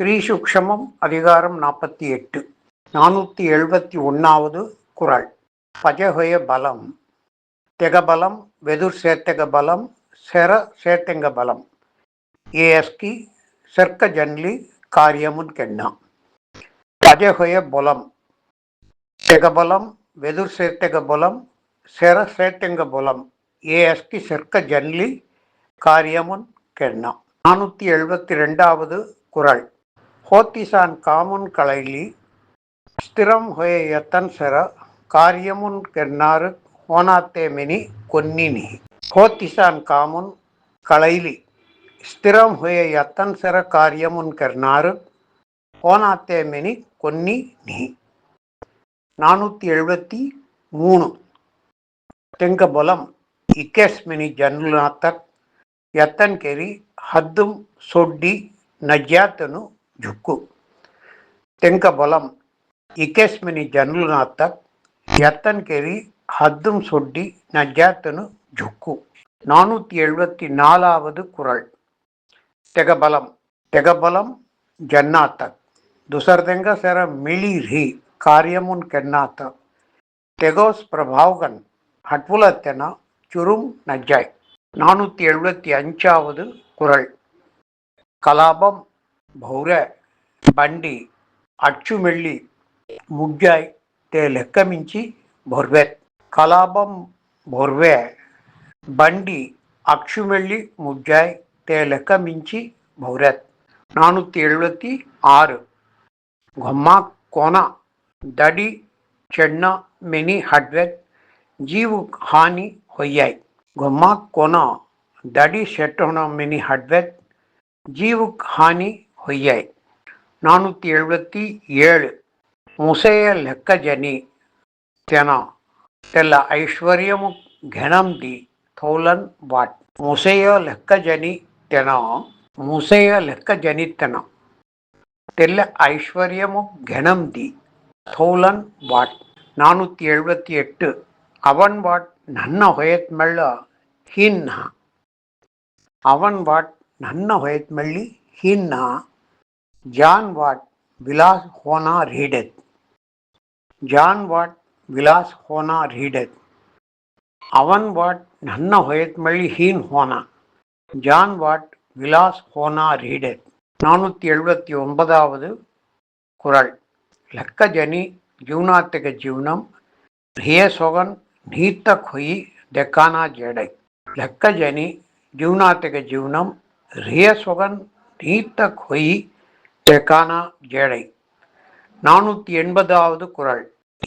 ஸ்ரீசூக்ஷமம் அதிகாரம் 48 471வது குறள். பஜஹொய பலம் தெகபலம் வெதுர் சேத்தக பலம் செர சேத்தெங்க பலம் ஏஎஸ்கி செர்க்க ஜன்லி காரியமுன் கெண்ணா. பஜஹொய பலம் தெகபலம் வெதுர் சேத்தக பலம் செர சேத்தெங்க பலம் ஏஎஸ்கி செர்க்க ஜன்லி காரியமுன் கெண்ணா. 472வது குறள். ஹோத்திசான் காமுன் களைலி ஸ்திரம் ஹொய யத்தன் செர காரியமுன் கென்னாறு ஹோனாத்தே மெனி கொன்னினி. ஹோத்திசான் காமுன் களைலி ஸ்திரம் ஹொய யத்தன் செர காரியமுன் கென்னாறு ஹோனாத்தே மெனி கொன்னி நி. 473. தெங்கபொலம் இக்கேஸ்மினி ஜன்லுநாத்தக் ಯತ್ತನ್ ಕೆರಿ ಹದ್ದುಂ ಸೊಡ್ಡಿ ನಜ್ಯಾತನು ಜುಕ್ಕು. ತೆಂಕ ಬೊಲಂ ಇಕೆಸ್ಮಿನಿ ಜನ್ಲುನಾತ್ತಕ್ ಯತ್ತನ್ ಕೆರಿ ಹದ್ದುಂ ಸೊಡ್ಡಿ ನಜ್ಯಾತನು ಜುಕ್ಕು. 474வது குறள். தெகபலம் தெகபலம் ஜன்னாத்தக் துசர்தெங்க செர மிளிரி காரியமுன் கென்னாத்த தெகோஸ் பிரபாவகன் ஹட்புலத்தென சுரும் நஜ்ஜாய். 475வது குறள். கலாபம் பௌர బండి అచ్చుమెళ్ళి ముగ్గాయ్ తే లెక్కమించి బొర్వెత్. కలాపం బొర్వె బండి అక్షుమెళ్ళి ముగ్గాయ్ తే లెక్కమించి బౌరెత్. 476. గొమ్మా కోన దడి చెన్న మెని హడ్వెత్ జీవు హాని ಹೊಯ್ಯಾಯ್. ಗೊಮ್ಮ ಕೊನ ದಡಿ ಶೆಟ್ಟೊಣ ಮೆನಿ ಹಡ್ವೆತ್ ಜೀವುಕ್ ಹಾನಿ ಹೊಯ್ಯಾಯ್. 477. ಮುಸೆಯ ಲೆಕ್ಕ ಜನಿ ತೆನ ತೆಲ್ಲ ಐಶ್ವರ್ಯಮು ಘೆಣಂ ದಿ ಥೌಲನ್ ವಾಟ್. ಮುಸೆಯ ಲೆಕ್ಕ ಜನಿ ತೆನ ಮುಸೆಯ ಲೆಕ್ಕ ಜನಿತೆನ ತೆಲ್ಲ ಐಶ್ವರ್ಯಮು ಘೆಣಂ ದಿ ಥೌಲನ್ ವಾಟ್. 478. ಅವನ್ ವಾಟ್ ನನ್ನ ಹೊಯತ್ ಮೆಳ್ಳ ಹಿನ್ನ ಅವನ್ ವಾಟ್ ನನ್ನ ಹೊಯತ್ ಮೆಳ್ಳಿ ಹಿನ್ನ ಜಾನ್ ವಾಟ್ ವಿಲಾಸ್ ಹೋನಾ ರೀಡೆತ್. ಜಾನ್ ವಾಟ್ ವಿಲಾಸ್ ಹೋನಾ ರೀಡೆತ್ ಅವನ್ ವಾಟ್ ನನ್ನ ಹೊಯತ್ ಮೆಳ್ಳಿ ಹೀನ್ ಹೋನಾ ಜಾನ್ ವಾಟ್ ವಿಲಾಸ್ ಹೋನಾ ರೀಡೆತ್. 479வது குறள். லெக்க ஜனி ஜீவனாத்திக ஜீவனம் ರಿಯ ಸೊಗನ್ ನೀತ ಕೊಯಿ ದೆಕ್ಕಾನಾ ಜೇಡೈ. ಲೆಕ್ಕ ಜನಿ ಜೀವನಾತಿಗೆ ಜೀವನಂ ರಿಯ ಸೊಗನ್ ನೀತ ಕೊಯಿ ದೆಕ್ಕಾನಾ ಜೇಡೈ. 480வது குறள்.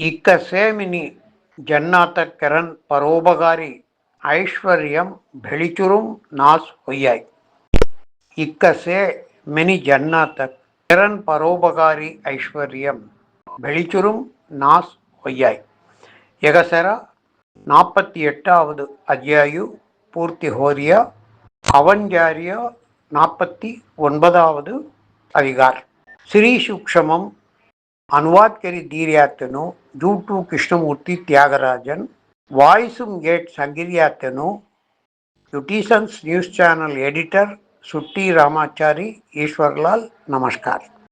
இக்க சேமினி ஜன்னாத்த கெரன் பரோபகாரி ஐஸ்வர்யம் பெளிச்சுரும் நாஸ் ಹೊಯ್ಯಾಯ್. இக்க சே மெனி ஜன்னாத்த கெரன் பரோபகாரி ஐஸ்வர்யம் பெளிச்சுரும் நாஸ் ಹೊಯ್ಯಾಯ್. ಎಗಸರ 48வது ಅಧ್ಯಾಯು ಪೂರ್ತಿ ಹೋರಿಯ ಅವಂಜಾರಿಯ 49வது அதிகார். ஸ்ரீ சூக்ஷமம் அனுவாத் கரி தீரியாத்தனு ஜூட்டு கிருஷ்ணமூர்த்தி தியாகராஜன் வாய்ஸும் கேட் சங்கிரியாத்தனு ಯುಟಿಸನ್ಸ್ ನ್ಯೂಸ್ ಚಾನಲ್ ಎಡಿಟರ್ ಸುಟ್ಟಿ ರಾಮಾಚಾರಿ ಈಶ್ವರ್ಲಾಲ್. ನಮಸ್ಕಾರ.